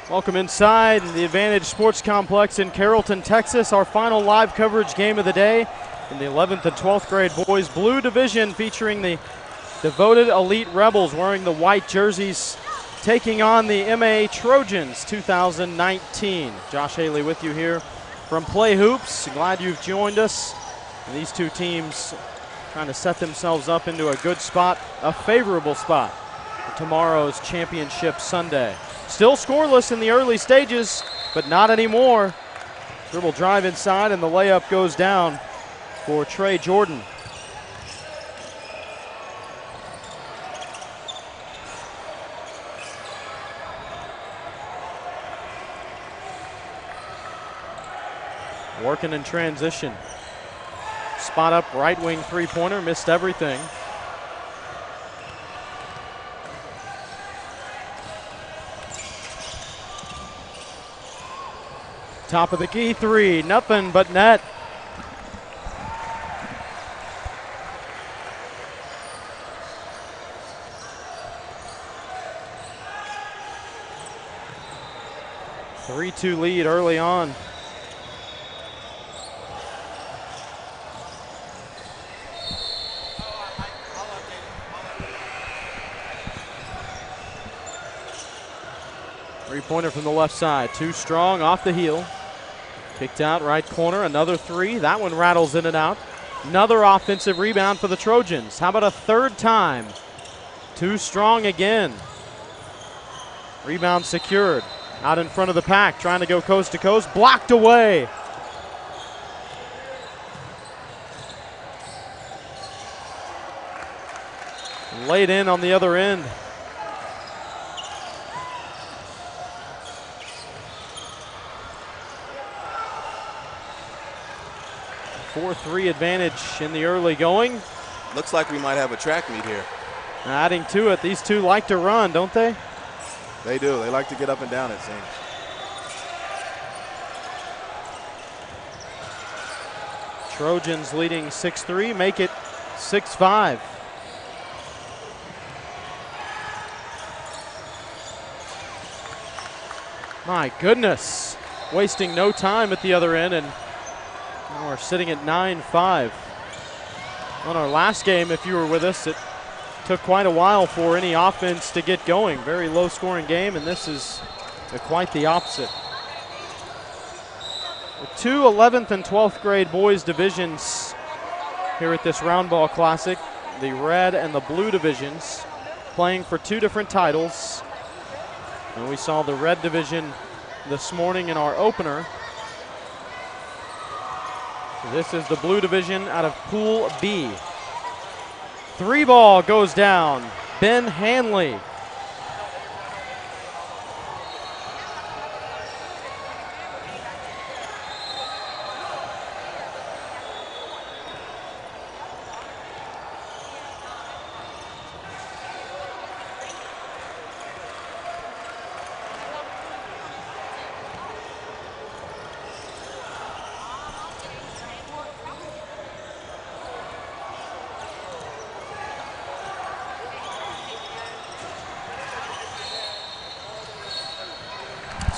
Welcome inside the Advantage Sports Complex in Carrollton, Texas. Our final live coverage game of the day in the 11th and 12th grade boys blue division, featuring the devoted elite Rebels wearing the white jerseys, taking on the MA Trojans 2019. Josh Haley with you here from Play Hoops. Glad you've joined us. And these two teams trying to set themselves up into a good spot, a favorable spot for tomorrow's championship Sunday. Still scoreless in the early stages, but not anymore. Dribble drive inside, and the layup goes down for Trey Jordan. Working in transition. Spot up right wing three-pointer, missed everything. Top of the key three, nothing but net. (3-2) lead early on. Three-pointer from the left side, too strong, off the heel. Kicked out right corner, another three. That one rattles in and out. Another offensive rebound for the Trojans. How about a third time? Too strong again. Rebound secured. Out in front of the pack, trying to go coast to coast. Blocked away. Laid in on the other end. 4-3 advantage in the early going. Looks like we might have a track meet here. Adding to it, these two like to run, don't they? They do. They like to get up and down, it seems. Trojans leading 6-3, make it 6-5. My goodness, wasting no time at the other end, and we're sitting at 9-5. On our last game, if you were with us, it took quite a while for any offense to get going. Very low scoring game, and this is quite the opposite. The two 11th and 12th grade boys divisions here at this Round Ball Classic, the red and the blue divisions, playing for two different titles. And we saw the red division this morning in our opener. This is the blue division out of Pool B. Three ball goes down. Ben Hanley.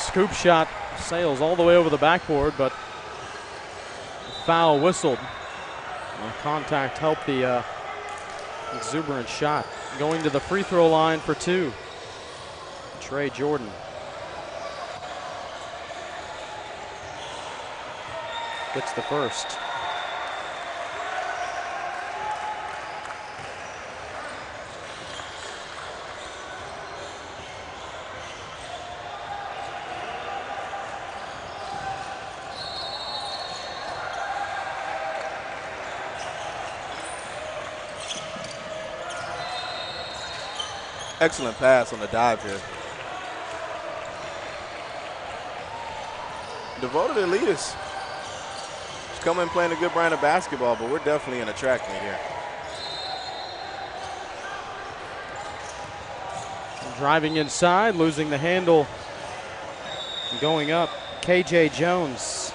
Scoop shot sails all the way over the backboard, but foul whistled. Contact helped the exuberant shot. Going to the free throw line for two, Trey Jordan. Gets the first. Excellent pass on the dive here. Devoted elitists. Just come in playing a good brand of basketball, but we're definitely in a track meet here. Driving inside, losing the handle. Going up, KJ Jones.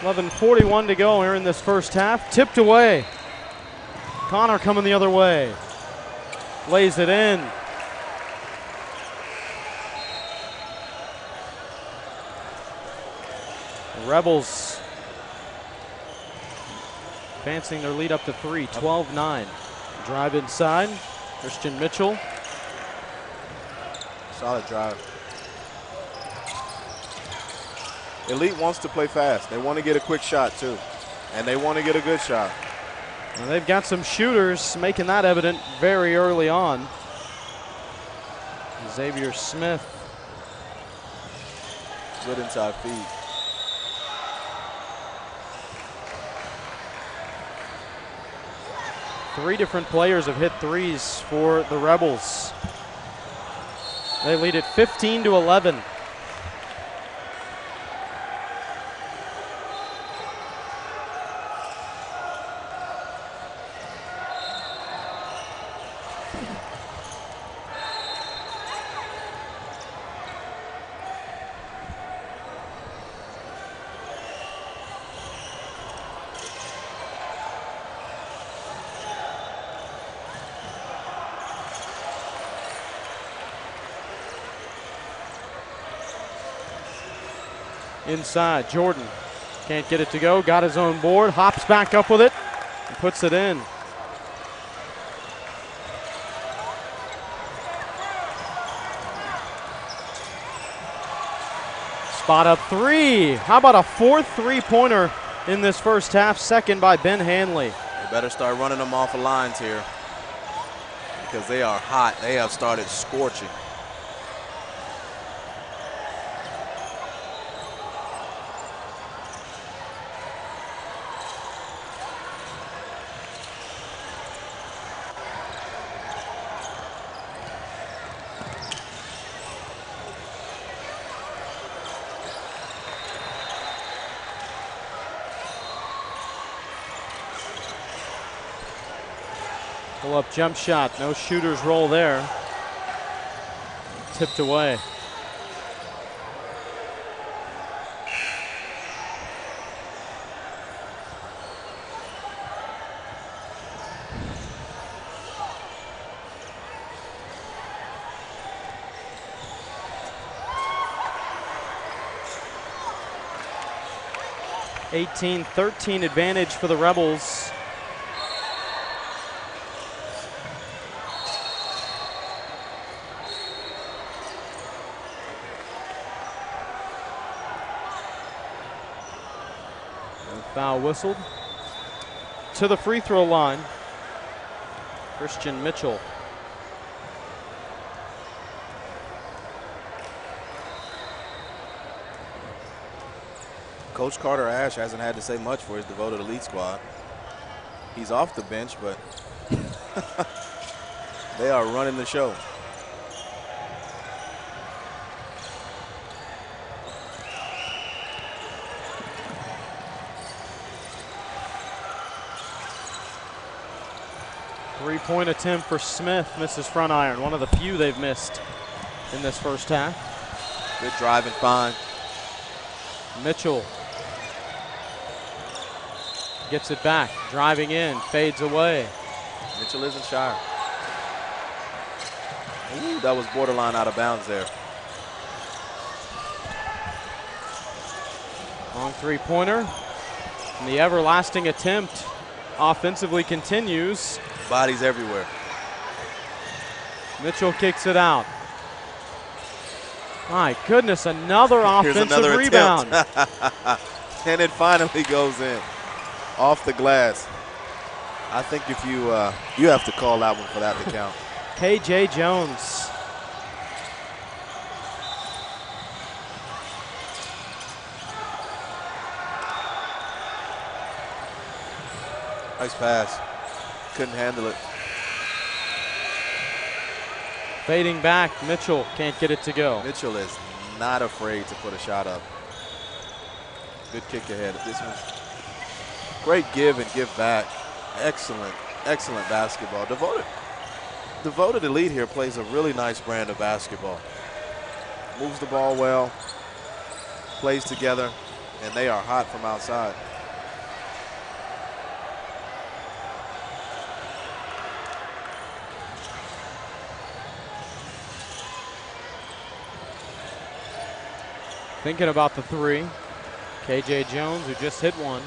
11:41 to go here in this first half. Tipped away. Connor coming the other way. Lays it in. The Rebels advancing their lead up to 3, 12-9. Drive inside. Christian Mitchell. Solid drive. Elite wants to play fast. They want to get a quick shot too. And they want to get a good shot. And they've got some shooters, making that evident very early on. Xavier Smith. Good inside feed. Three different players have hit threes for the Rebels. They lead at 15-11. Inside, Jordan can't get it to go. Got his own board, hops back up with it, and puts it in. Spot up three. How about a fourth three-pointer in this first half? Second by Ben Hanley. They better start running them off of lines here because they are hot. They have started scorching. Pull-up jump shot, no shooter's roll there. Tipped away. (18-13) advantage for the Rebels. Foul whistled. To the free throw line, Christian Mitchell. Coach Carter Ash hasn't had to say much for his devoted elite squad. He's off the bench, but they are running the show. Three-point attempt for Smith, misses front iron. One of the few they've missed in this first half. Good drive and find. Mitchell gets it back, driving in, fades away. Mitchell isn't shy. Ooh, that was borderline out of bounds there. Long three-pointer. And the everlasting attempt offensively continues. Bodies everywhere. Mitchell kicks it out. My goodness, another offensive another rebound. And it finally goes in. Off the glass. I think if you have to call that one for that to count. KJ Jones. Nice pass. Couldn't handle it. Fading back, Mitchell can't get it to go. Mitchell is not afraid to put a shot up. Good kick ahead. This one, great give and give back. Excellent, excellent basketball. Devoted elite here plays a really nice brand of basketball. Moves the ball well, plays together, and they are hot from outside. Thinking about the three. KJ Jones, who just hit one.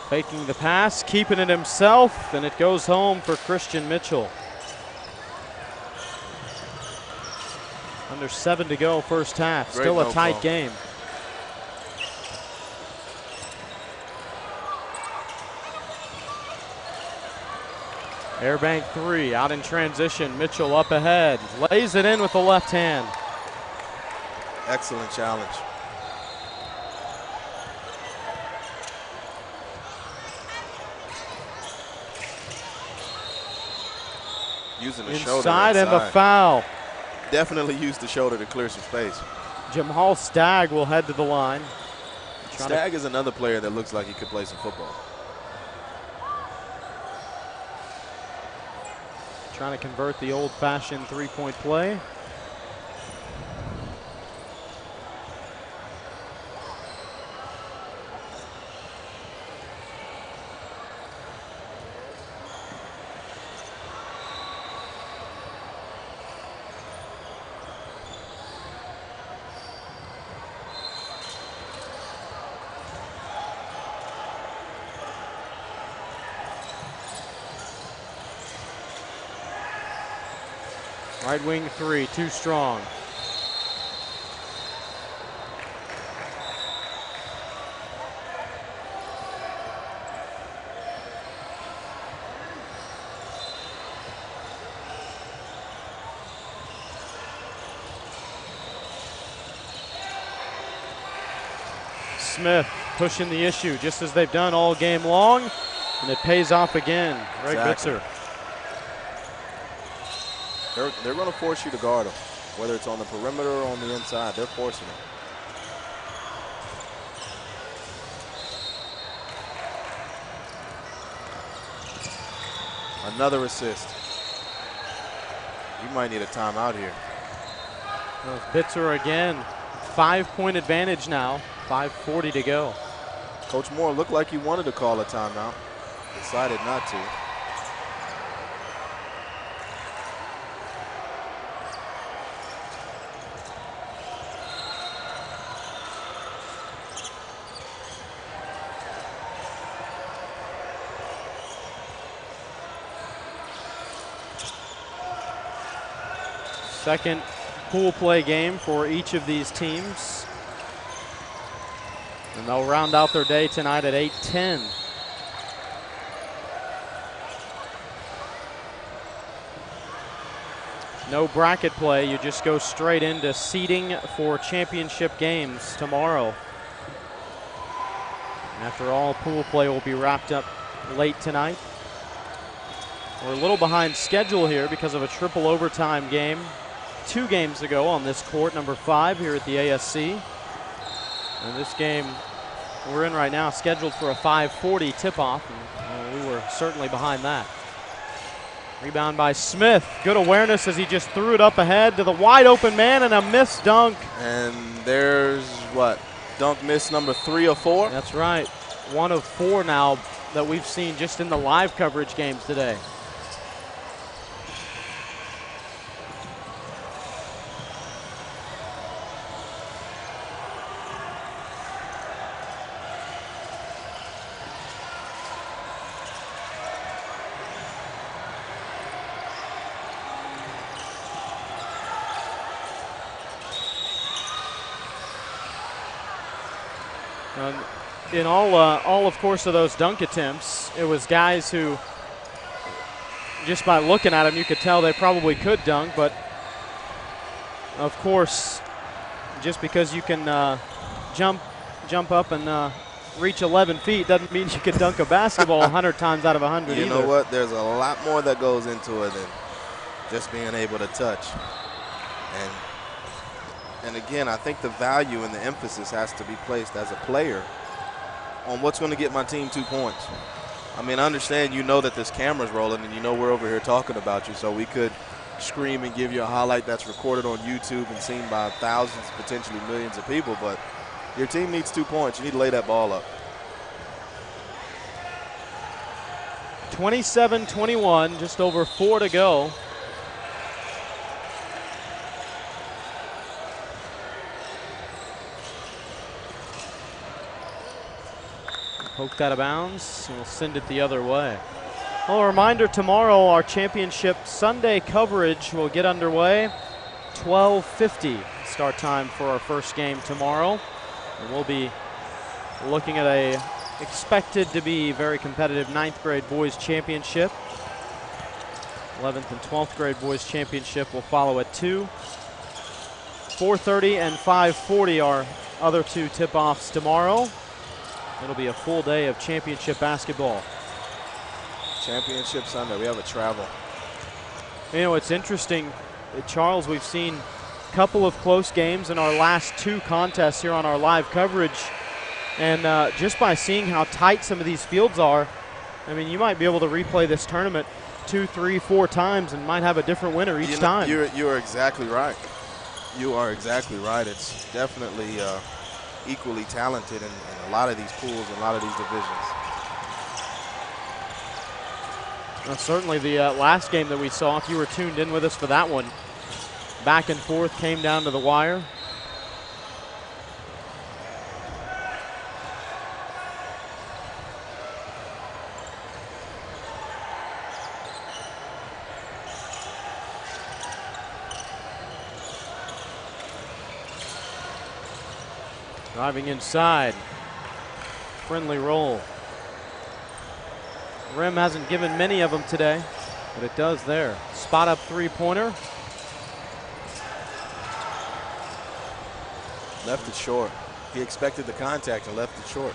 Faking the pass, keeping it himself, and it goes home for Christian Mitchell. Under 7 to go, first half. Great Still a no tight call. game. Airbank 3, out in transition. Mitchell up ahead, lays it in with the left hand. Excellent challenge. Using the shoulder Inside and the foul. Definitely used the shoulder to clear some space. Jamal Stagg will head to the line. Stagg is another player that looks like he could play some football. Trying to convert the old-fashioned three-point play. Right wing 3, too strong. Smith pushing the issue just as they've done all game long, and it pays off again. Greg Bitzer. They're going to force you to guard them, whether it's on the perimeter or on the inside. They're forcing it. Another assist. You might need a timeout here. Well, Bitzer again. 5-point advantage now. 5:40 to go. Coach Moore looked like he wanted to call a timeout. Decided not to. Second pool play game for each of these teams. And they'll round out their day tonight at 8:10. No bracket play, you just go straight into seeding for championship games tomorrow. After all, pool play will be wrapped up late tonight. We're a little behind schedule here because of a triple overtime game 2 games ago on this court, number 5 here at the ASC. And this game we're in right now scheduled for a 5:40 tip-off, and we were certainly behind that. Rebound by Smith. Good awareness as he just threw it up ahead to the wide open man, and a missed dunk. And there's what? Dunk miss number 3 or 4? That's right. 1 of 4 now that we've seen just in the live coverage games today. In all of course of those dunk attempts, it was guys who, just by looking at them, you could tell they probably could dunk, but of course, just because you can jump up and reach 11 feet doesn't mean you can dunk a basketball 100 times out of 100 You either. know what? There's a lot more that goes into it than just being able to touch. And again, I think the value and the emphasis has to be placed as a player on what's going to get my team 2 points. I mean, I understand you know that this camera's rolling and you know we're over here talking about you, so we could scream and give you a highlight that's recorded on YouTube and seen by thousands, potentially millions of people, but your team needs 2 points. You need to lay that ball up. 27-21, just over 4 to go. Poked out of bounds, and we'll send it the other way. Well, a reminder, tomorrow our championship Sunday coverage will get underway. 12:50 start time for our first game tomorrow. And we'll be looking at a expected to be very competitive 9th grade boys championship. 11th and 12th grade boys championship will follow at 2. 4:30 and 5:40 are other 2 tip-offs tomorrow. It'll be a full day of championship basketball. Championship Sunday, we have a travel. You know, it's interesting, Charles, we've seen a couple of close games in our last 2 contests here on our live coverage. And just by seeing how tight some of these fields are, I mean, you might be able to replay this tournament 2, 3, 4 times and might have a different winner each time. You are exactly right. You are exactly right. It's definitely equally talented in a lot of these pools and a lot of these divisions. Well, certainly the last game that we saw, if you were tuned in with us for that one, back and forth, came down to the wire. Driving inside, friendly roll. Rim hasn't given many of them today, but it does there. Spot up 3-pointer. Left it short. He expected the contact and left it short.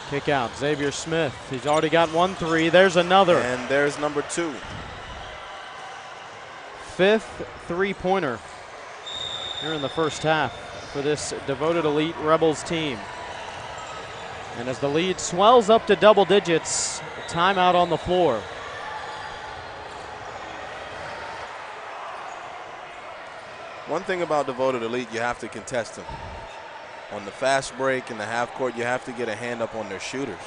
Kick out, Xavier Smith. He's already got 1 3. There's another. And there's number 2. 5th 3-pointer here in the first half for this devoted elite Rebels team. And as the lead swells up to double digits, a timeout on the floor. One thing about devoted elite, you have to contest them. On the fast break in the half court, you have to get a hand up on their shooters.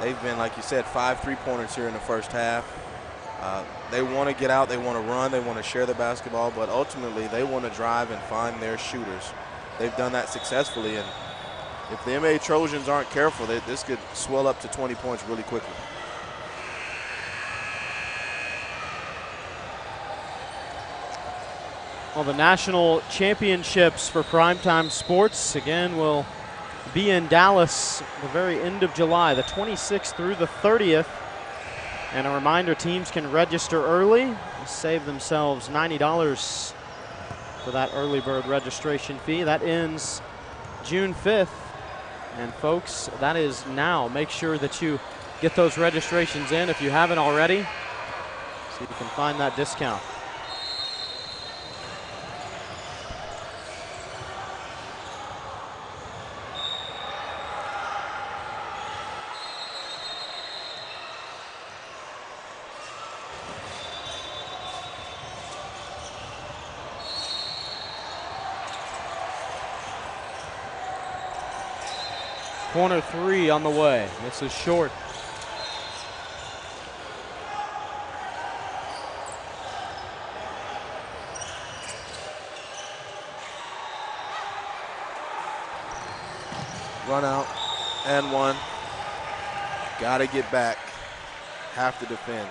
They've been, like you said, 5 3-pointers here in the first half. They want to get out, they want to run, they want to share the basketball, but ultimately they want to drive and find their shooters. They've done that successfully, and if the MA Trojans aren't careful, this could swell up to 20 points really quickly. Well, the national championships for Primetime Sports, again, will be in Dallas the very end of July, the 26th through the 30th. And a reminder, teams can register early, save themselves $90 for that early bird registration fee. That ends June 5th. And folks, that is now. Make sure that you get those registrations in if you haven't already, so you can find that discount. Corner 3 on the way. This is short. Run out and 1. Got to get back. Have to defend.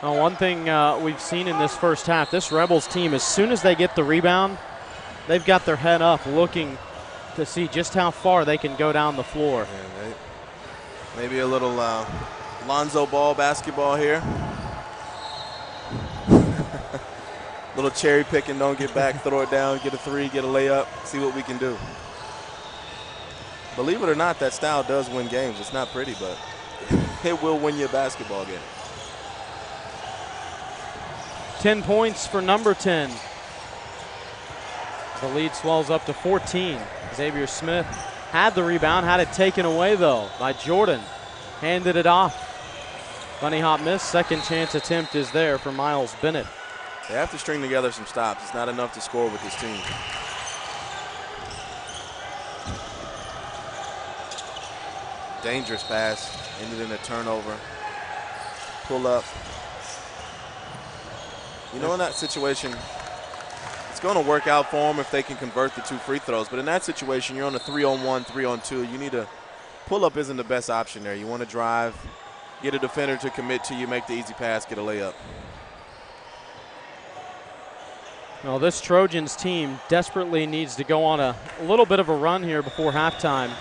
Well, one thing we've seen in this first half, this Rebels team, as soon as they get the rebound, they've got their head up looking to see just how far they can go down the floor. Yeah, maybe a little Lonzo Ball basketball here. Little cherry picking, don't get back, throw it down, get a 3, get a layup, see what we can do. Believe it or not, that style does win games. It's not pretty, but it will win you a basketball game. 10 points for number 10. The lead swells up to 14. Xavier Smith had the rebound, had it taken away though by Jordan. Handed it off. Bunny hop miss. Second chance attempt is there for Miles Bennett. They have to string together some stops. It's not enough to score with this team. Dangerous pass. Ended in a turnover. Pull up. You know, in that situation, it's going to work out for them if they can convert the 2 free throws. But in that situation, you're on a 3-on-1, 3-on-2. You need to pull up isn't the best option there. You want to drive, get a defender to commit to you, make the easy pass, get a layup. Well, this Trojans team desperately needs to go on a little bit of a run here before halftime.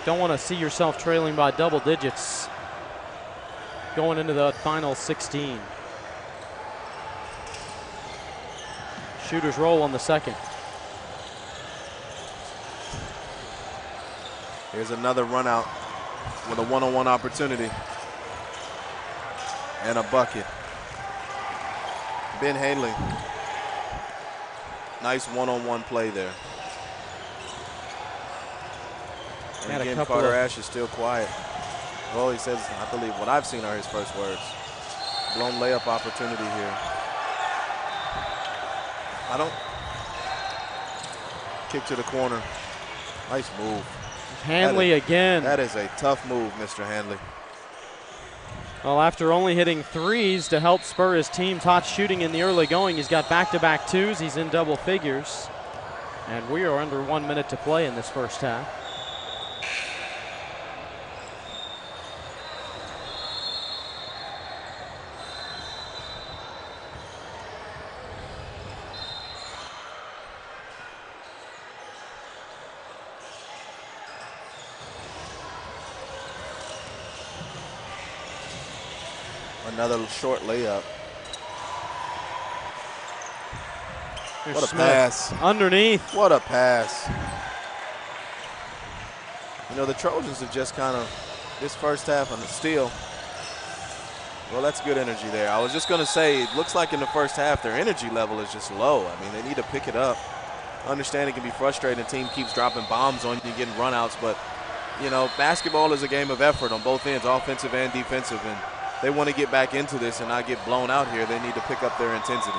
Don't want to see yourself trailing by double digits going into the final 16. Shooters roll on the second. Here's another run out with a one-on-one opportunity and a bucket. Ben Hanley. Nice one-on-one play there. And again, Carter Ash is still quiet. Well, he says, I believe what I've seen are his first words. Blown layup opportunity here. Kick to the corner. Nice move. Hanley again. That is a tough move, Mr. Hanley. Well, after only hitting threes to help spur his team's hot shooting in the early going, he's got back-to-back twos. He's in double figures. And we are under 1 minute to play in this first half. Another short layup. Here's What a Smith. pass. Underneath. What a pass. You know, the Trojans have just kind of, this first half on the steal. Well, that's good energy there. I was just going to say, it looks like in the first half their energy level is just low. I mean, they need to pick it up. I understand it can be frustrating. The team keeps dropping bombs on you, getting runouts, but, you know, basketball is a game of effort on both ends, offensive and defensive, and they want to get back into this and not get blown out here. They need to pick up their intensity.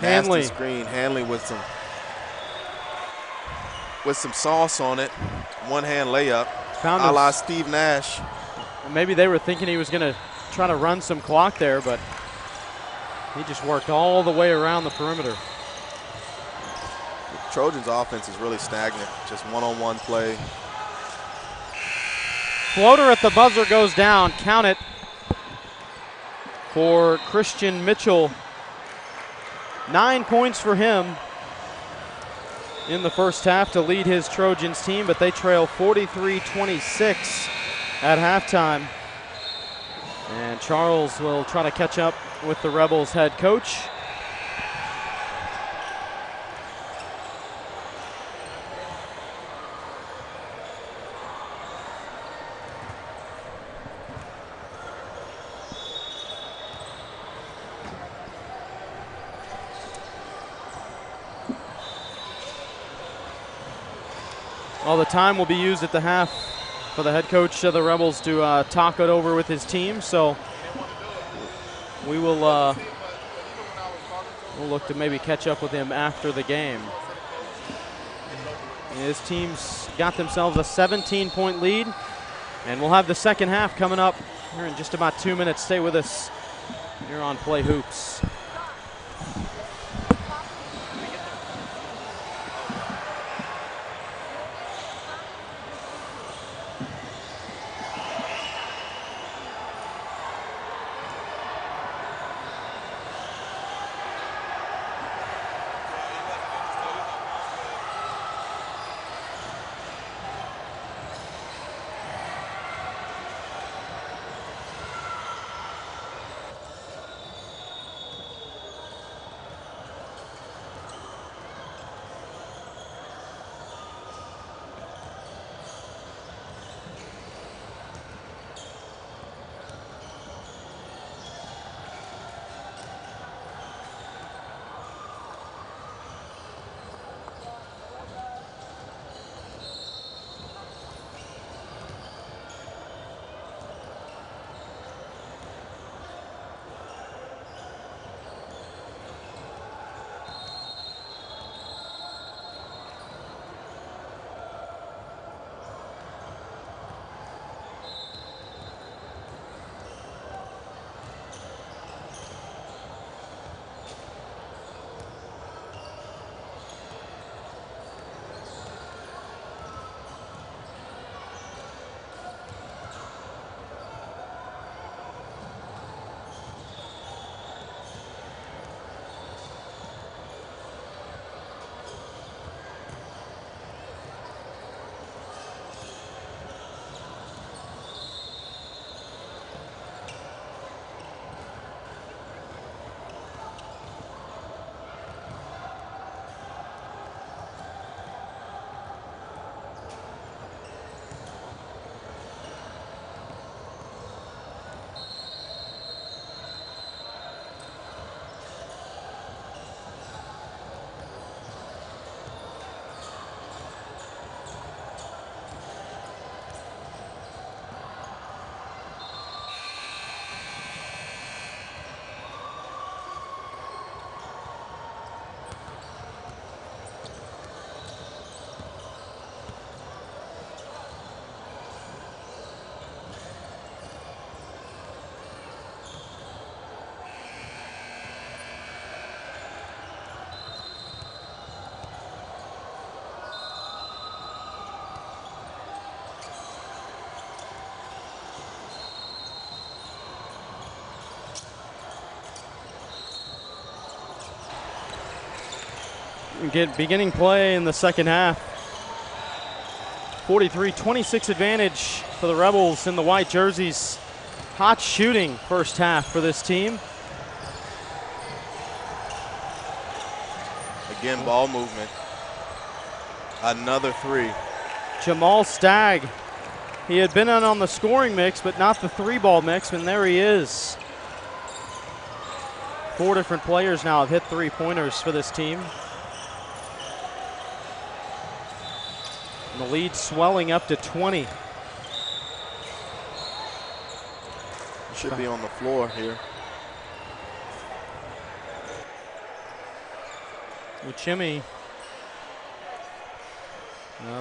Hanley. Nasty screen. Hanley with some sauce on it. One-hand layup, a la Steve Nash. Maybe they were thinking he was going to try to run some clock there, but he just worked all the way around the perimeter. The Trojans' offense is really stagnant. Just one-on-one play. Floater at the buzzer goes down. Count it for Christian Mitchell. 9 points for him in the first half to lead his Trojans team, but they trail 43-26 at halftime. And Charles will try to catch up with the Rebels head coach. All the time will be used at the half for the head coach of the Rebels to talk it over with his team. So we will we'll look to maybe catch up with him after the game. His team's got themselves a 17-point lead, and we'll have the second half coming up here in just about 2 minutes. Stay with us here on Play Hoops. beginning play in the second half. 43-26 advantage for the Rebels in the white jerseys. Hot shooting first half for this team. Again, ball movement. Another three. Jamal Stagg. He had been on the scoring mix, but not the three-ball mix, and there he is. 4 different players now have hit three-pointers for this team. And the lead swelling up to 20. Should be on the floor here. Uchimi.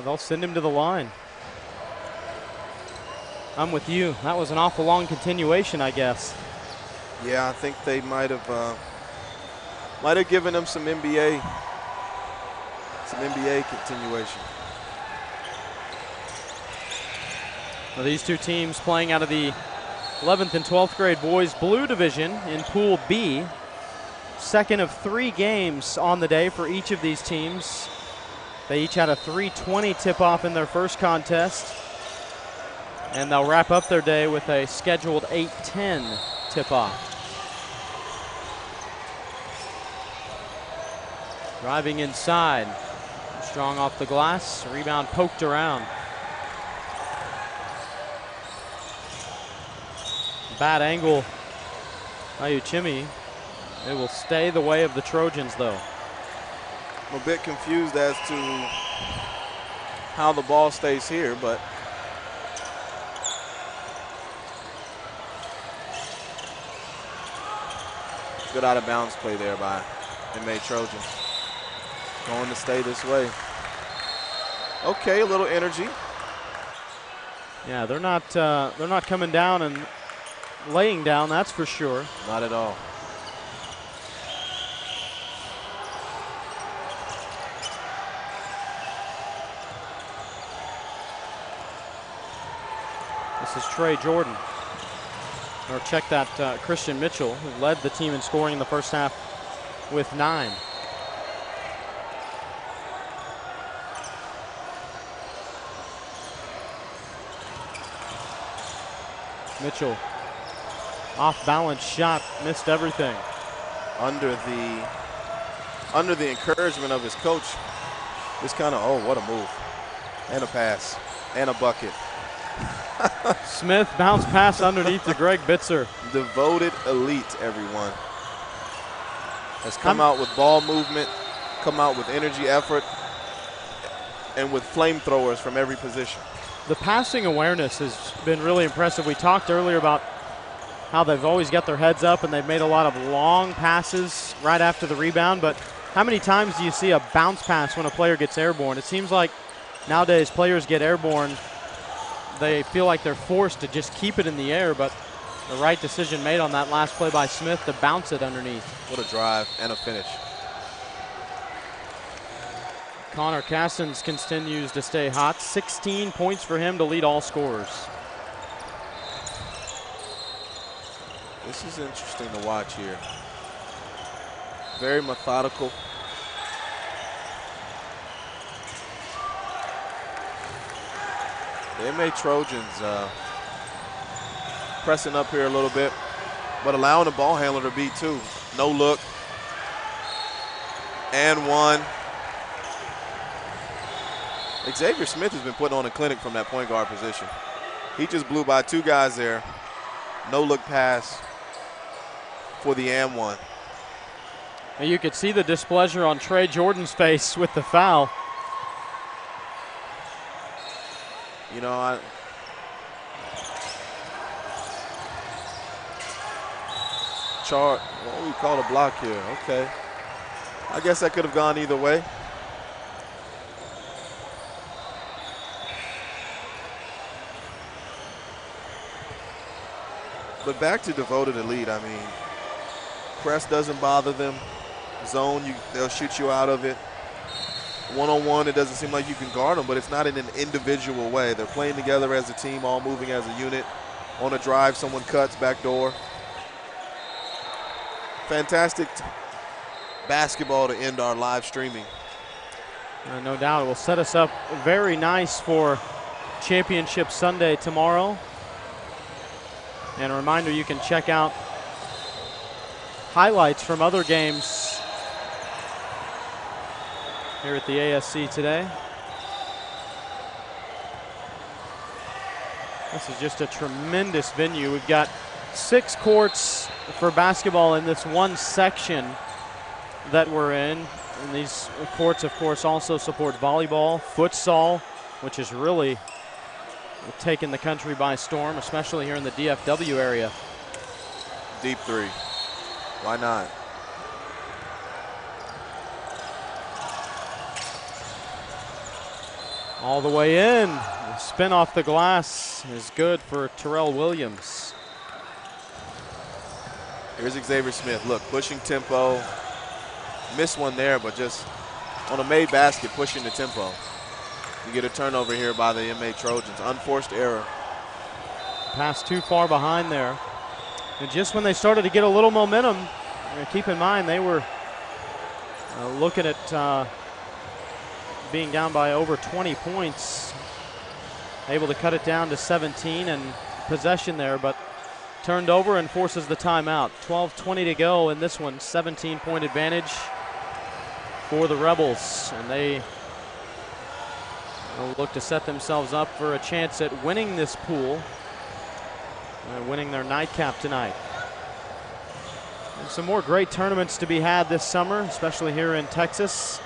They'll send him to the line. I'm with you. That was an awful long continuation, I guess. Yeah, I think they might have given him some NBA continuation. Now these two teams playing out of the 11th and 12th grade boys blue division in Pool B. Second of 3 games on the day for each of these teams. They each had a 3:20 tip-off in their first contest. And they'll wrap up their day with a scheduled 8:10 tip-off. Driving inside. Strong off the glass. Rebound poked around. Bad angle by Uchimi. It will stay the way of the Trojans, though. I'm a bit confused as to how the ball stays here, but good out of bounds play there by MA Trojans. Going to stay this way. Okay, a little energy. Yeah, they're not coming down and laying down, that's for sure. Not at all. This is Trey Jordan. Or check that, Christian Mitchell, who led the team in scoring in the first half with 9. Mitchell, off balance shot, missed everything. Under the encouragement of his coach, just kind of, oh, what a move. And a pass, and a bucket. Smith bounce pass underneath to Greg Bitzer. Devoted elite, everyone. Has come out with ball movement, come out with energy, effort, and with flamethrowers from every position. The passing awareness has been really impressive. We talked earlier about how they've always got their heads up and they've made a lot of long passes right after the rebound, but how many times do you see a bounce pass when a player gets airborne? It seems like nowadays players get airborne, they feel like they're forced to just keep it in the air, but the right decision made on that last play by Smith to bounce it underneath. What a drive and a finish. Connor Cassins continues to stay hot. 16 points for him to lead all scorers. This is interesting to watch here. Very methodical. The MA Trojans pressing up here a little bit, but allowing the ball handler to beat 2. No look. And 1. Xavier Smith has been putting on a clinic from that point guard position. He just blew by 2 guys there. No look pass for the and 1. And you could see the displeasure on Trey Jordan's face with the foul. You know, what do we call a block here? Okay. I guess that could have gone either way. But back to devoted elite, I mean, press doesn't bother them. Zone, they'll shoot you out of it. One-on-one, it doesn't seem like you can guard them, but it's not in an individual way. They're playing together as a team, all moving as a unit. On a drive, someone cuts, back door. Fantastic basketball to end our live streaming No doubt it will set us up very nice for Championship Sunday tomorrow. And a reminder, you can check out highlights from other games here at the ASC today. This is just a tremendous venue. We've got 6 courts for basketball in this one section that we're in. And these courts, of course, also support volleyball, futsal, which is really taking the country by storm, especially here in the DFW area. Deep three. Why not? All the way in. The spin off the glass is good for Terrell Williams. Here's Xavier Smith. Look, pushing tempo. Missed one there, but just on a made basket, pushing the tempo. You get a turnover here by the MA Trojans. Unforced error. Pass too far behind there. And just when they started to get a little momentum, keep in mind they were looking at being down by over 20 points. Able to cut it down to 17 and possession there, but turned over and forces the timeout. 12:20 to go in this one. 17-point advantage for the Rebels, and they will look to set themselves up for a chance at winning this pool, winning their nightcap tonight. And some more great tournaments to be had this summer, especially here in Texas.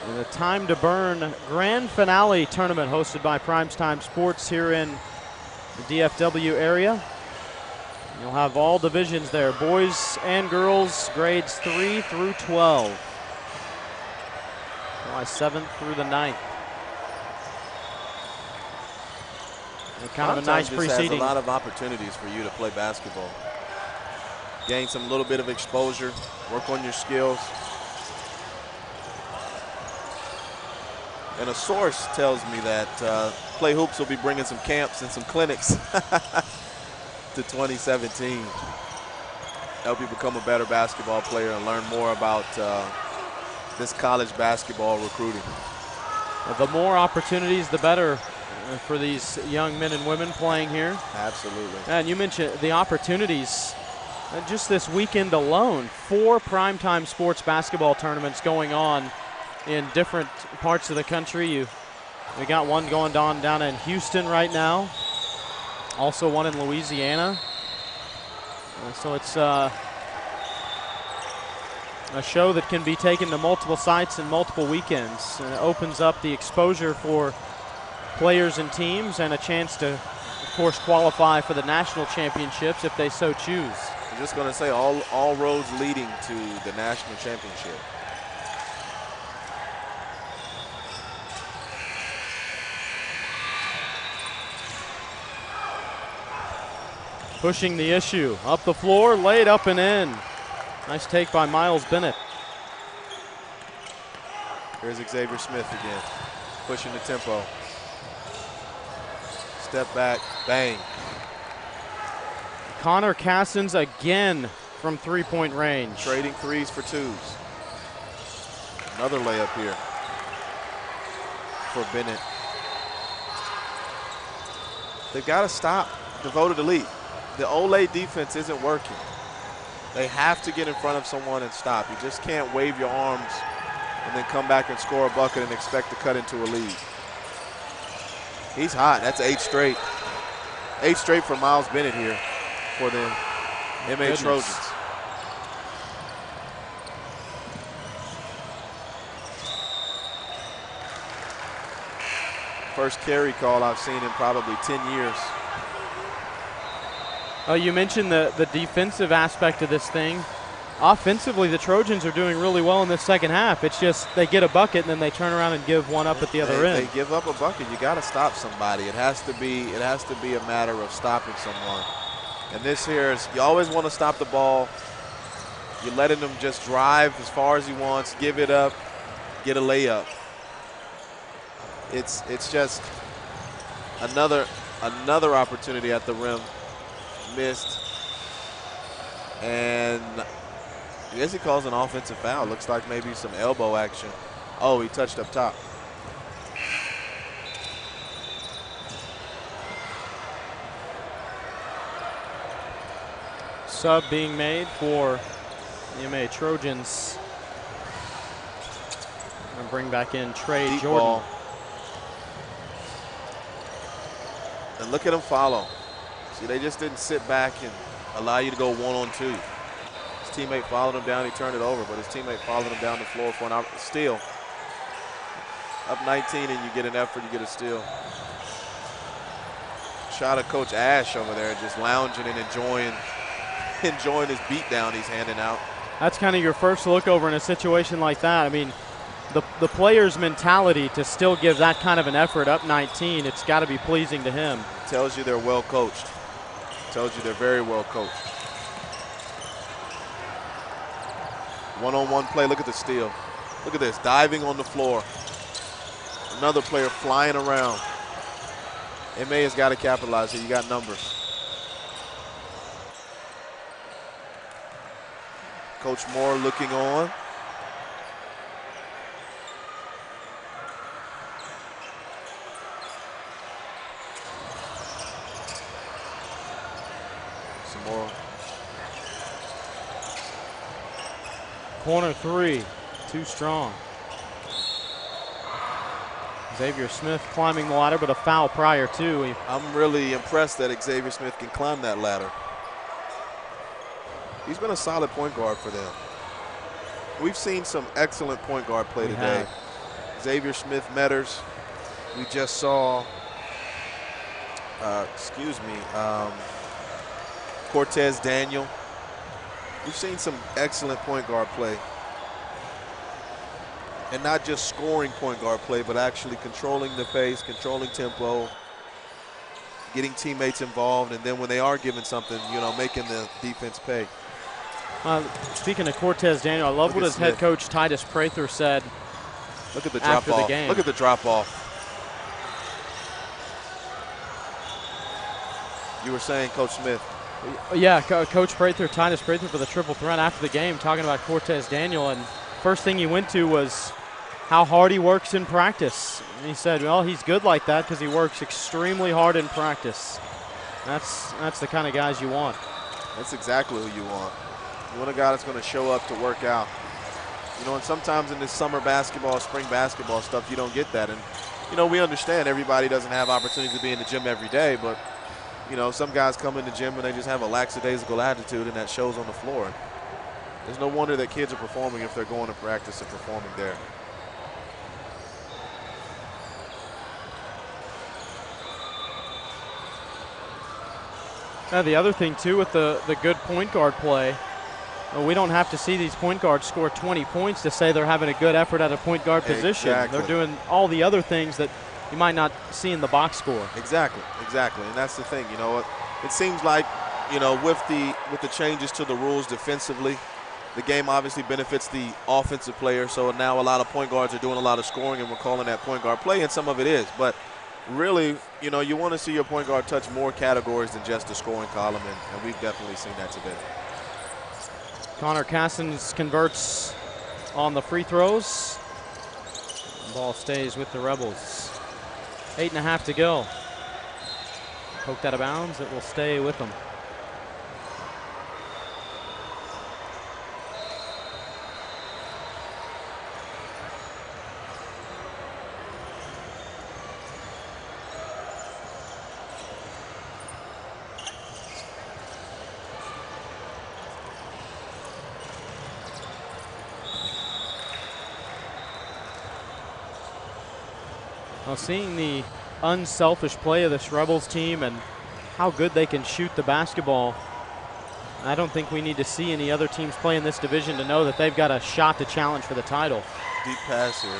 And the Time to Burn Grand Finale tournament hosted by PrimeTime Sports here in the DFW area. You'll have all divisions there, boys and girls, grades 3 through 12. July 7th through the 9th. And kind of a nice preceding. Has a lot of opportunities for you to play basketball. Gain some little bit of exposure, work on your skills. And a source tells me that Play Hoops will be bringing some camps and some clinics to 2017. Help you become a better basketball player and learn more about this college basketball recruiting. The more opportunities, the better for these young men and women playing here. Absolutely. And you mentioned the opportunities. Just this weekend alone, 4 primetime sports basketball tournaments going on in different parts of the country. We got one going on down in Houston right now. Also one in Louisiana. So it's a show that can be taken to multiple sites and multiple weekends. And it opens up the exposure for players and teams and a chance to, of course, qualify for the national championships if they so choose. I'm just going to say all roads leading to the national championship. Pushing the issue. Up the floor, laid up and in. Nice take by Miles Bennett. Here's Xavier Smith again. Pushing the tempo. Step back, bang. Connor Cassins again from three-point range. Trading threes for twos. Another layup here for Bennett. They've got to stop Devoted Elite. The Olay defense isn't working. They have to get in front of someone and stop. You just can't wave your arms and then come back and score a bucket and expect to cut into a lead. He's hot. That's 8 straight. 8 straight for Miles Bennett here for the MA Trojans. First carry call I've seen in probably 10 years. You mentioned the defensive aspect of this thing. Offensively, the Trojans are doing really well in this second half. It's just they get a bucket and then they turn around and give one up at the other end. They give up a bucket. You got to stop somebody. It has to be a matter of stopping someone. And this here is, you always want to stop the ball. You're letting them just drive as far as he wants, give it up, get a layup. It's just another opportunity at the rim. Missed. And I guess he calls an offensive foul. Looks like maybe some elbow action. Oh, he touched up top. Sub being made for the MA Trojans. And bring back in Trey Deep Jordan. ball. And look at him follow. See, they just didn't sit back and allow you to go 1-on-2. His teammate followed him down, he turned it over, but his teammate followed him down the floor for an steal. Up 19 and you get an effort, you get a steal. Shot of Coach Ash over there, just lounging and enjoying his beatdown he's handing out. That's kind of your first look over in a situation like that. I mean, the player's mentality to still give that kind of an effort up 19, it's got to be pleasing to him. Tells you they're well coached. Tells you they're very well coached. One-on-one play, look at the steal. Look at this, diving on the floor. Another player flying around. MA has got to capitalize here, you got numbers. Coach Moore looking on. Some more. Corner three, too strong. Xavier Smith climbing the ladder, but a foul prior to. I'm really impressed that Xavier Smith can climb that ladder. He's been a solid point guard for them. We've seen some excellent point guard play today. Xavier Smith Metters. We just saw, Cortez Daniel. We've seen some excellent point guard play. And not just scoring point guard play, but actually controlling the pace, controlling tempo, getting teammates involved, and then when they are given something, making the defense pay. Speaking of Cortez Daniel, I love what his head coach Titus Prather said. Look at the drop off. Look at the drop off. You were saying, Coach Smith. Yeah, Coach Prather, Titus Prather for the triple threat after the game, talking about Cortez Daniel, and first thing he went to was how hard he works in practice. And he said, well, he's good like that because he works extremely hard in practice. That's the kind of guys you want. That's exactly who you want. You want a guy that's going to show up to work out. And sometimes in this summer basketball, spring basketball stuff, you don't get that. And, we understand everybody doesn't have opportunities to be in the gym every day, but, some guys come in the gym and they just have a lackadaisical attitude, and that shows on the floor. There's no wonder that kids are performing if they're going to practice and performing there. Now the other thing, too, with the good point guard play, we don't have to see these point guards score 20 points to say they're having a good effort at a point guard position. Exactly. They're doing all the other things that you might not see in the box score. Exactly. And that's the thing. It seems like, with the changes to the rules defensively, the game obviously benefits the offensive player. So now a lot of point guards are doing a lot of scoring, and we're calling that point guard play, and some of it is. But really, you want to see your point guard touch more categories than just the scoring column, and we've definitely seen that today. Connor Cassins converts on the free throws. The ball stays with the Rebels. 8.5 to go. Poked out of bounds. It will stay with them. Well, seeing the unselfish play of this Rebels team and how good they can shoot the basketball, I don't think we need to see any other teams play in this division to know that they've got a shot to challenge for the title. Deep pass here.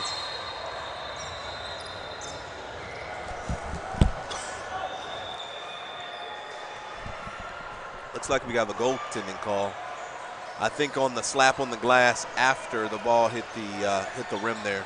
Looks like we got a goaltending call. I think on the slap on the glass after the ball hit the rim there.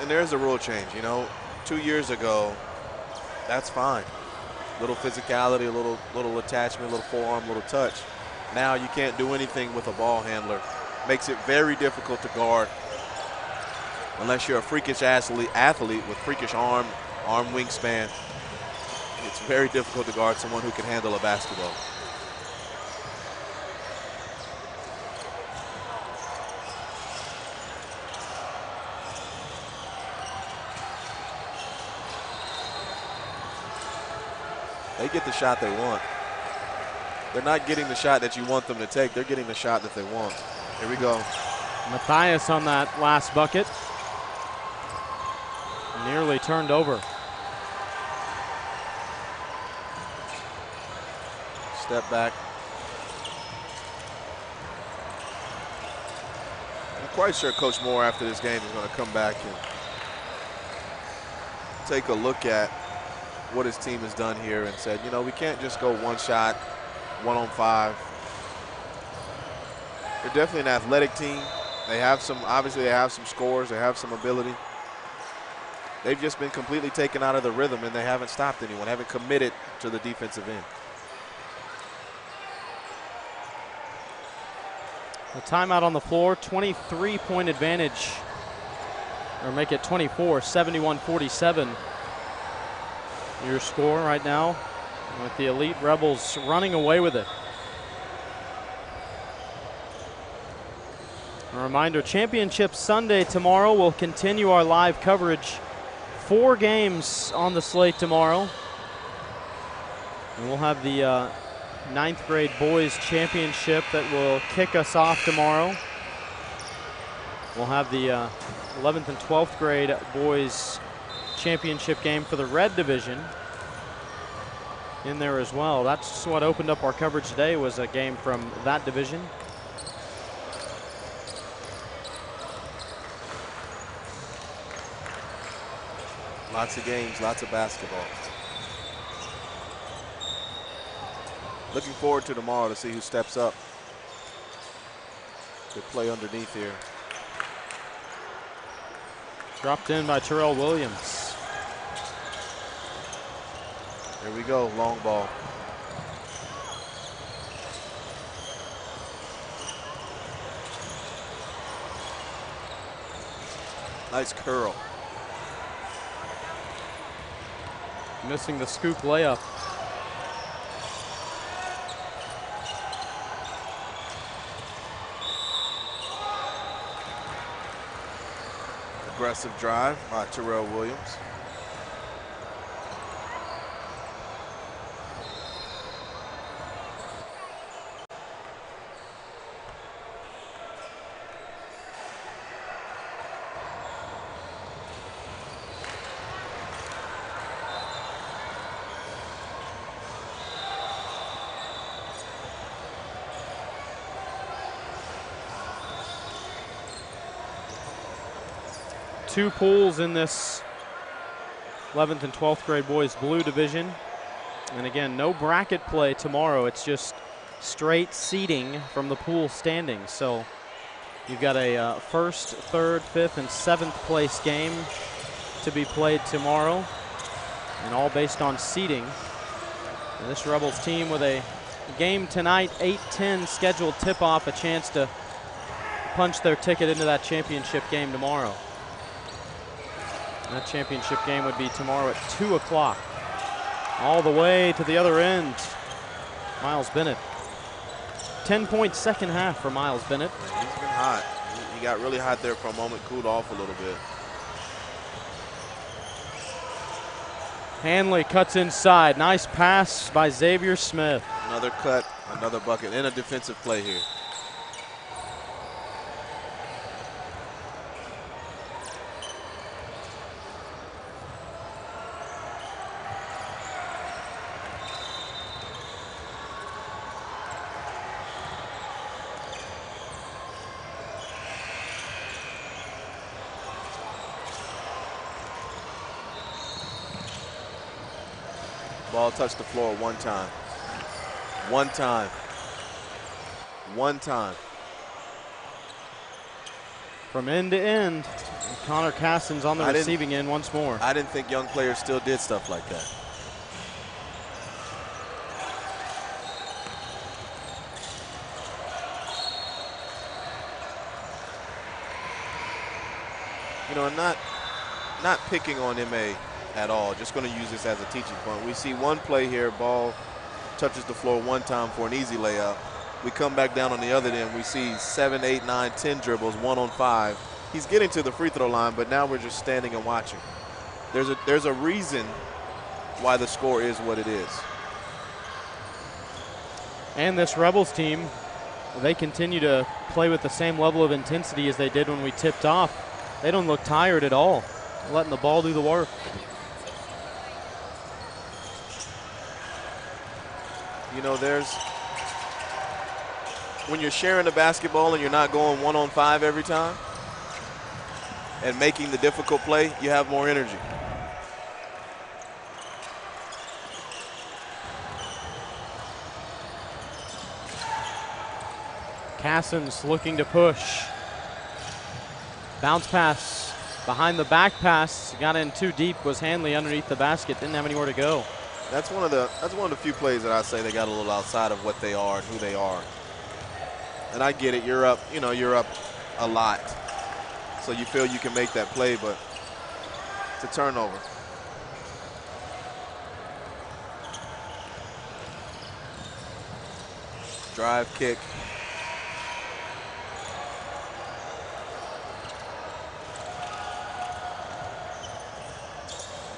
there's a rule change. You know, 2 years ago, that's fine. Little physicality, a little attachment, a little forearm, a little touch. Now you can't do anything with a ball handler. Makes it very difficult to guard unless you're a freakish athlete with freakish arm wingspan. It's very difficult to guard someone who can handle a basketball. They get the shot they want. They're not getting the shot that you want them to take. They're getting the shot that they want. Here we go. Matthias on that last bucket. Nearly turned over. Step back. I'm quite sure Coach Moore after this game is going to come back and take a look at what his team has done here and said, you know, we can't just go one shot, 1-on-5. They're definitely an athletic team. They have some, obviously they have some scores, they have some ability. They've just been completely taken out of the rhythm and they haven't stopped anyone, haven't committed to the defensive end. A timeout on the floor, 23-point advantage, or make it 24, 71-47. Your score right now, with the Elite Rebels running away with it. A reminder, Championship Sunday tomorrow. We'll continue our live coverage. 4 games on the slate tomorrow. And we'll have the 9th grade boys championship that will kick us off tomorrow. We'll have the 11th and 12th grade boys championship game for the red division in there as well. That's what opened up our coverage today, was a game from that division. Lots of games, lots of basketball. Looking forward to tomorrow to see who steps up. Good play underneath here. Dropped in by Terrell Williams. Here we go, long ball. Nice curl. Missing the scoop layup. Aggressive drive by Terrell Williams. Two pools in this 11th and 12th grade boys blue division. And again, no bracket play tomorrow. It's just straight seeding from the pool standings. So you've got a first, third, fifth, and seventh place game to be played tomorrow, and all based on seeding. And this Rebels team with a game tonight, 8-10 scheduled tip-off, a chance to punch their ticket into that championship game tomorrow. That championship game would be tomorrow at 2 o'clock. All the way to the other end, Miles Bennett. 10-point second half for Miles Bennett. He's been hot. He got really hot there for a moment, cooled off a little bit. Hanley cuts inside. Nice pass by Xavier Smith. Another cut, another bucket, and a defensive play here. Ball touched the floor one time. One time. One time. From end to end, Connor Casson's on the receiving end once more. I didn't think young players still did stuff like that. You know, I'm not picking on MA at all. Just going to use this as a teaching point. We see one play here, ball touches the floor one time for an easy layup. We come back down on the other end. We see 7, 8, 9, 10 dribbles, 1 on 5. He's getting to the free throw line, but now we're just standing and watching. There's a reason why the score is what it is. And this Rebels team, they continue to play with the same level of intensity as they did when we tipped off. They don't look tired at all, letting the ball do the work. You know, when you're sharing the basketball and you're not going 1 on 5 every time and making the difficult play, you have more energy. Casson's looking to push. Bounce pass behind the back pass. Got in too deep. Was Hanley underneath the basket. Didn't have anywhere to go. That's one of the few plays that I say they got a little outside of what they are and who they are. And I get it. You're up. You know, you're up a lot, so you feel you can make that play, but it's a turnover. Drive kick.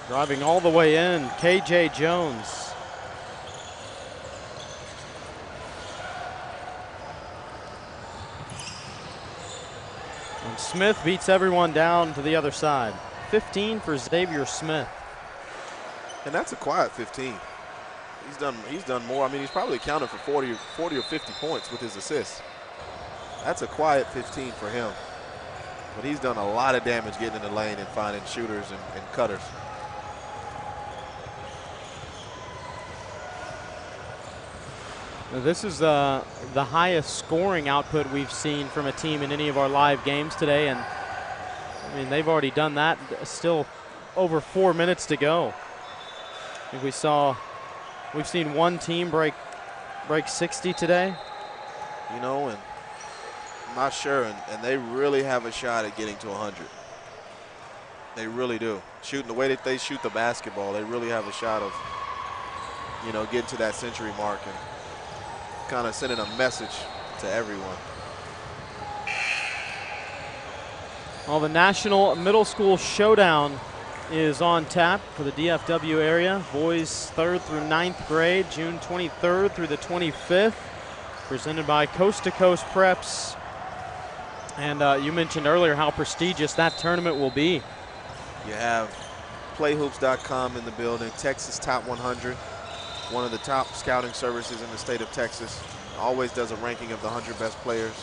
Driving all the way in, KJ Jones. And Smith beats everyone down to the other side. 15 for Xavier Smith. And that's a quiet 15. He's done more. I mean, he's probably accounted for 40 or 50 points with his assists. That's a quiet 15 for him. But he's done a lot of damage getting in the lane and finding shooters and cutters. This is the highest scoring output we've seen from a team in any of our live games today, and I mean they've already done that. Still over 4 minutes to go. I think we've seen one team break 60 today. You know, and I'm not sure, and they really have a shot at getting to 100. They really do. Shooting the way that they shoot the basketball, they really have a shot of, you know, getting to that century mark and kind of sending a message to everyone. Well, the National Middle School Showdown is on tap for the DFW area. Boys 3rd through 9th grade, June 23rd through the 25th. Presented by Coast to Coast Preps. And you mentioned earlier how prestigious that tournament will be. You have playhoops.com in the building, Texas Top 100. One of the top scouting services in the state of Texas. Always does a ranking of the 100 best players.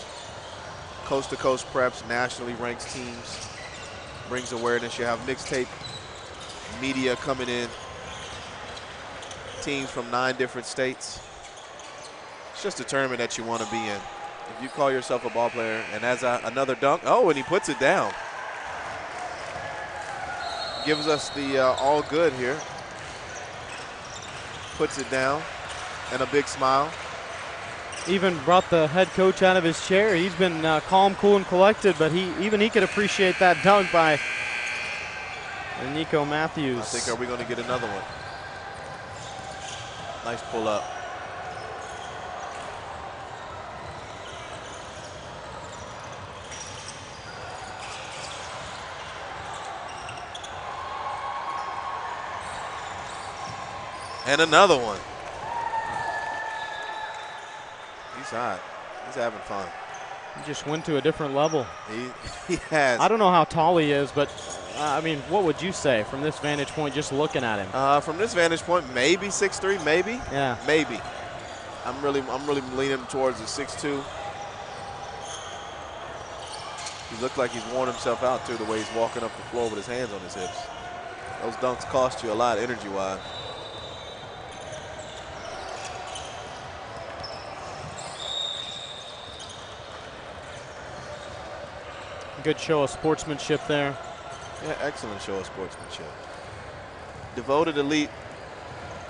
Coast to Coast Preps nationally ranks teams. Brings awareness. You have mixtape media coming in. Teams from 9 different states. It's just a tournament that you want to be in. If you call yourself a ball player, and as another dunk, oh, and he puts it down. Gives us the all good here. Puts it down, and a big smile. Even brought the head coach out of his chair. He's been calm, cool, and collected, but he could appreciate that dunk by Nico Matthews. I think, are we going to get another one? Nice pull up. And another one. He's hot. He's having fun. He just went to a different level. He has. I don't know how tall he is, but I mean, what would you say from this vantage point, just looking at him? From this vantage point, maybe 6'3", maybe. Yeah. Maybe. I'm really leaning towards the 6'2". He looked like he's worn himself out too, the way he's walking up the floor with his hands on his hips. Those dunks cost you a lot energy-wise. Good show of sportsmanship there. Yeah, excellent show of sportsmanship. Devoted Elite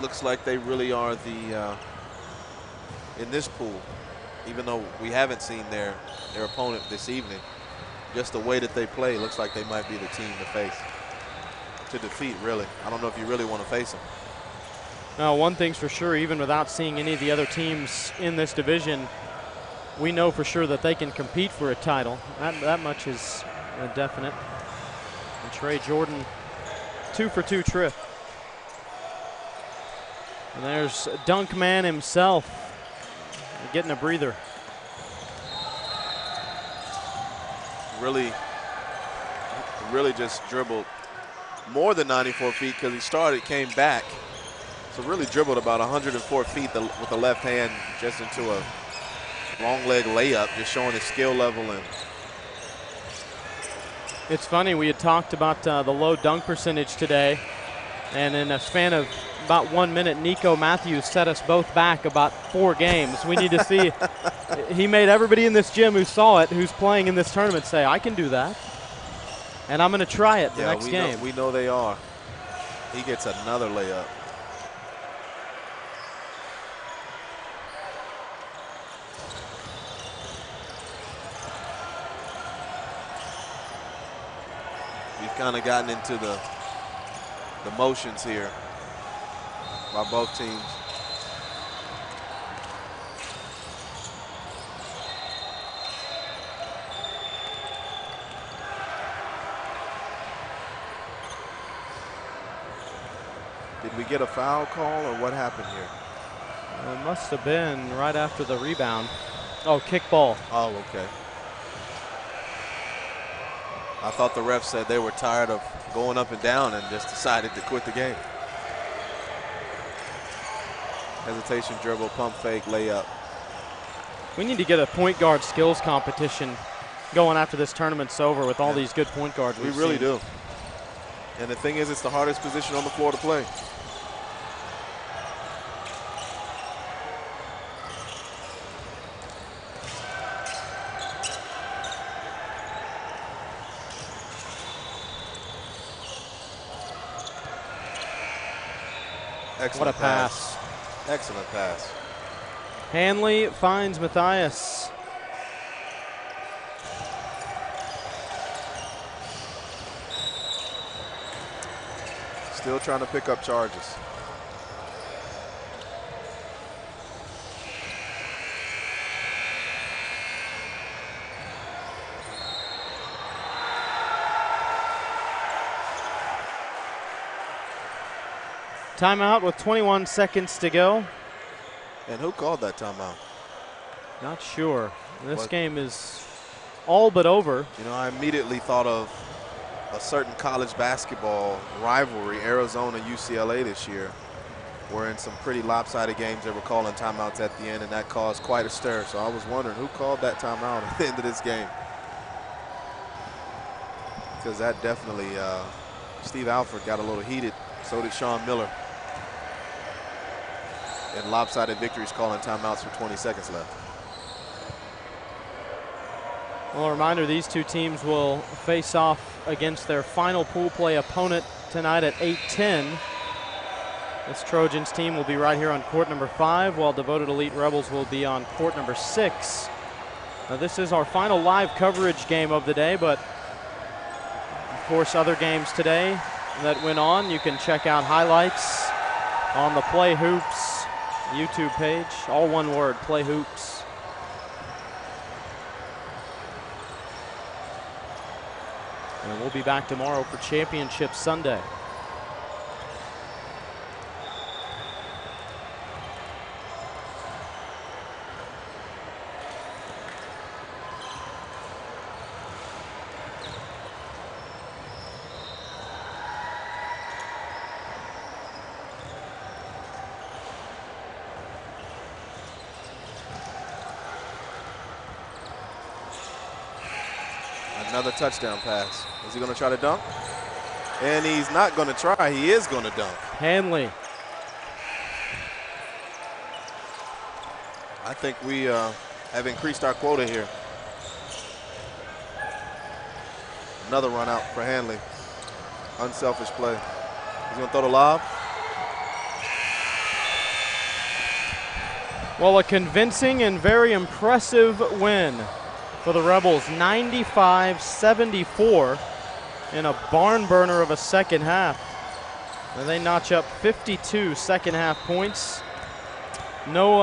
looks like they really are the, in this pool, even though we haven't seen their opponent this evening, just the way that they play looks like they might be the team to face, to defeat, really. I don't know if you really want to face them. Now, one thing's for sure, even without seeing any of the other teams in this division, we know for sure that they can compete for a title. That much is definite. And Trey Jordan, 2 for 2 trip. And there's Dunk Man himself getting a breather. Really just dribbled more than 94 feet because he started, came back. So really dribbled about 104 feet with the left hand just into a long leg layup, just showing his skill level. And it's funny, we had talked about the low dunk percentage today, and in a span of about 1 minute, Nico Matthews set us both back about 4 games. We need to see. He made everybody in this gym who saw it, who's playing in this tournament, say, I can do that. And I'm going to try it the next game. We know they are. He gets another layup. We've kind of gotten into the motions here by both teams. Did we get a foul call or what happened here? It must have been right after the rebound. Oh, kickball. Oh, okay. I thought the ref said they were tired of going up and down and just decided to quit the game. Hesitation, dribble, pump fake, layup. We need to get a point guard skills competition going after this tournament's over with all these good point guards. We really do. And the thing is, it's the hardest position on the floor to play. Excellent what a pass. Excellent pass. Hanley finds Matthias. Still trying to pick up charges. Timeout with 21 seconds to go. And who called that timeout? Not sure. This game is all but over. You know, I immediately thought of a certain college basketball rivalry, Arizona UCLA this year, where in some pretty lopsided games they were calling timeouts at the end, and that caused quite a stir. So I was wondering who called that timeout at the end of this game. Because that definitely, Steve Alford got a little heated. So did Sean Miller. And lopsided victories calling timeouts with 20 seconds left. Well, a reminder, these two teams will face off against their final pool play opponent tonight at 8:10. This Trojans team will be right here on court number 5, while Devoted Elite Rebels will be on court number 6. Now, this is our final live coverage game of the day, but of course, other games today that went on, you can check out highlights on the Play Hoops YouTube page. All one word, Play Hoops. And we'll be back tomorrow for Championship Sunday. Another touchdown pass. Is he going to try to dunk? And he's not going to try. He is going to dunk. Hanley. I think we have increased our quota here. Another run out for Hanley. Unselfish play. He's going to throw the lob. Well, a convincing and very impressive win for the Rebels, 95-74 in a barn burner of a second half. And they notch up 52 second half points. No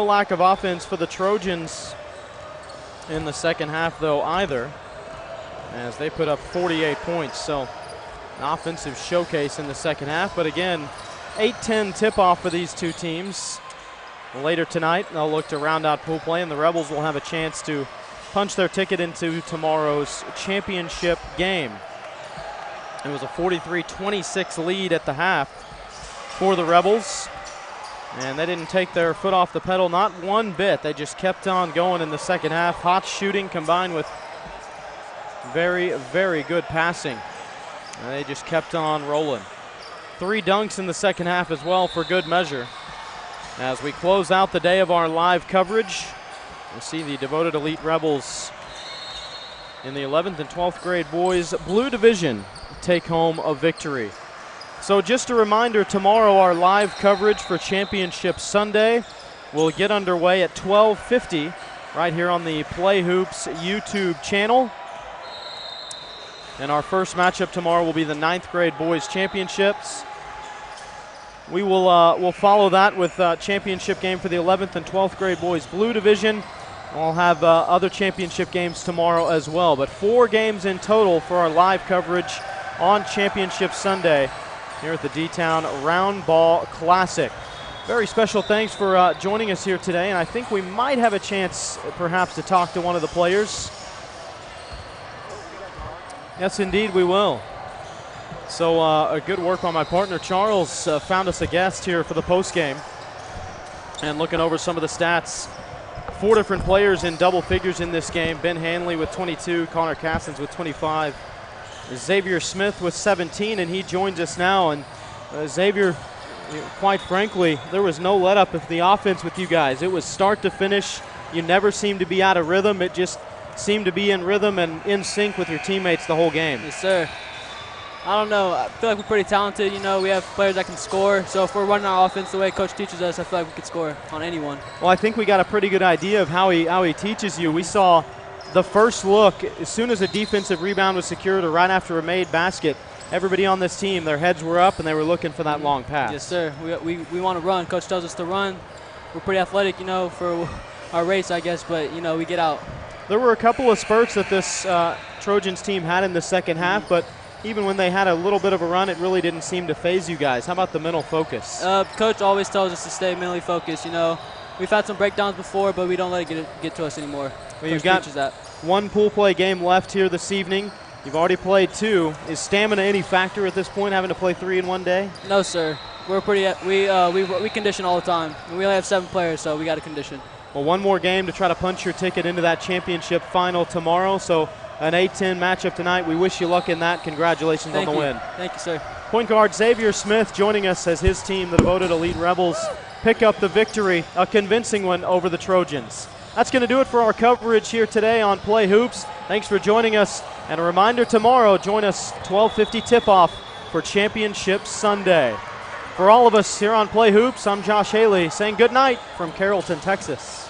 lack of offense for the Trojans in the second half, though, either, as they put up 48 points. So an offensive showcase in the second half. But again, 8-10 tip-off for these two teams. Later tonight, they'll look to round out pool play, and the Rebels will have a chance to punch their ticket into tomorrow's championship game. It was a 43-26 lead at the half for the Rebels, and they didn't take their foot off the pedal, not one bit. They just kept on going in the second half. Hot shooting combined with very, very good passing. And they just kept on rolling. 3 dunks in the second half as well for good measure. As we close out the day of our live coverage, we see the devoted Elite Rebels in the 11th and 12th grade boys Blue Division take home a victory. So just a reminder, tomorrow our live coverage for Championship Sunday will get underway at 12:50 right here on the Play Hoops YouTube channel. And our first matchup tomorrow will be the 9th grade boys championships. We will we'll follow that with a championship game for the 11th and 12th grade boys Blue Division. We'll have other championship games tomorrow as well. But 4 games in total for our live coverage on Championship Sunday here at the D-Town Round Ball Classic. Very special thanks for joining us here today, and I think we might have a chance perhaps to talk to one of the players. Yes, indeed, we will. So a good work by my partner Charles. Found us a guest here for the postgame, and looking over some of the stats. 4 different players in double figures in this game. Ben Hanley with 22, Connor Cassins with 25, Xavier Smith with 17, and he joins us now. And Xavier, quite frankly, there was no let up of the offense with you guys. It was start to finish. You never seemed to be out of rhythm. It just seemed to be in rhythm and in sync with your teammates the whole game. Yes, sir. I don't know. I feel like we're pretty talented. You know, we have players that can score. So if we're running our offense the way Coach teaches us, I feel like we could score on anyone. Well, I think we got a pretty good idea of how he teaches you. We saw the first look, as soon as a defensive rebound was secured or right after a made basket, everybody on this team, their heads were up and they were looking for that long pass. Yes, sir. We want to run. Coach tells us to run. We're pretty athletic, you know, for our race, I guess, but, you know, we get out. There were a couple of spurts that this Trojans team had in the second half, but even when they had a little bit of a run, it really didn't seem to phase you guys. How about the mental focus? Coach always tells us to stay mentally focused. You know, we've had some breakdowns before, but we don't let it get to us anymore. Well, you've got one pool play game left here this evening. You've already played 2. Is stamina any factor at this point, having to play 3 in one day? No, sir. We're pretty. We condition all the time. And we only have 7 players, so we got to condition. Well, one more game to try to punch your ticket into that championship final tomorrow. So an 8-10 matchup tonight. We wish you luck in that. Congratulations on the win. Thank you, sir. Point guard Xavier Smith joining us as his team, the devoted Elite Rebels, pick up the victory, a convincing one over the Trojans. That's going to do it for our coverage here today on Play Hoops. Thanks for joining us. And a reminder, tomorrow, join us 12:50 tip-off for Championship Sunday. For all of us here on Play Hoops, I'm Josh Haley saying good night from Carrollton, Texas.